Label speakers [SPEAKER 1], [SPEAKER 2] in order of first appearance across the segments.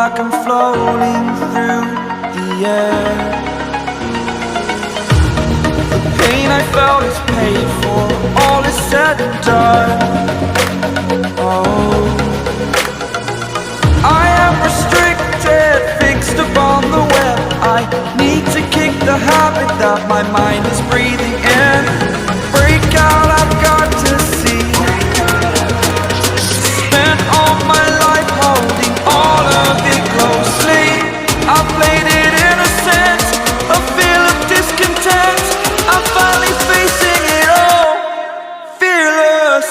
[SPEAKER 1] like I'm floating through the air. The pain I felt is paid for, all is said and done. Oh, I am restricted, fixed upon the web. I need to kick the habit that my mind is breathing in. Break out, I've got to see. Spent all my life holding all of it closely. I played it innocent, a feel of discontent. I'm finally facing it all, fearless.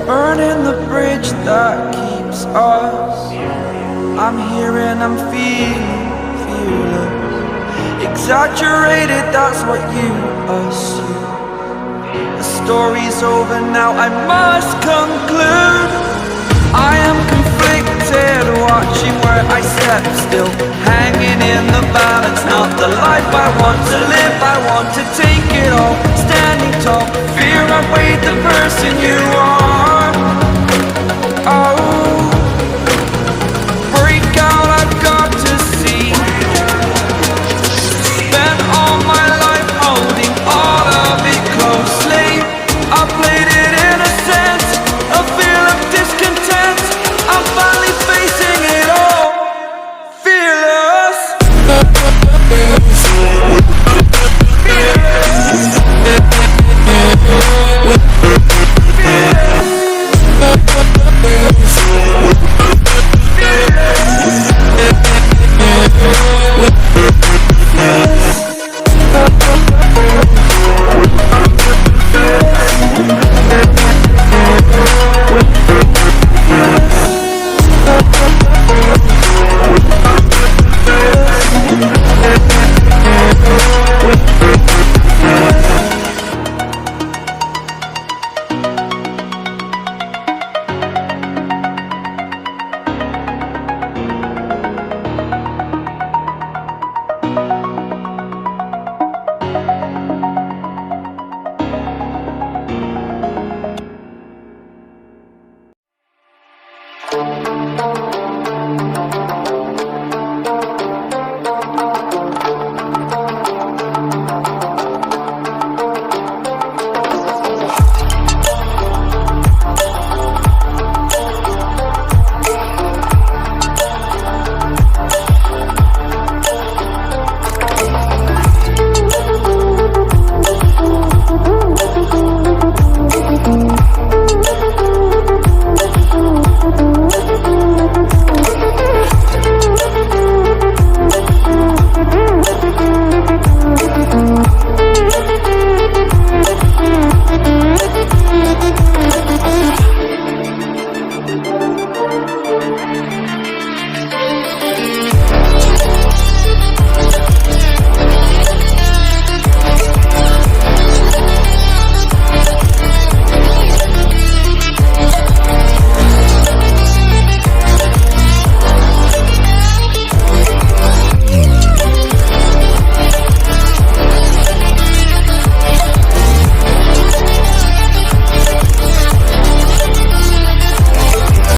[SPEAKER 1] Burning the bridge that keeps us. I'm here and I'm feeling fearless. Exaggerated, that's what you assume. The story's over now, I must conclude. I am conflicted, watching where I step still, hanging in the balance. Not the life I want to live, I want to take it all. Standing tall, fear I weighed the person you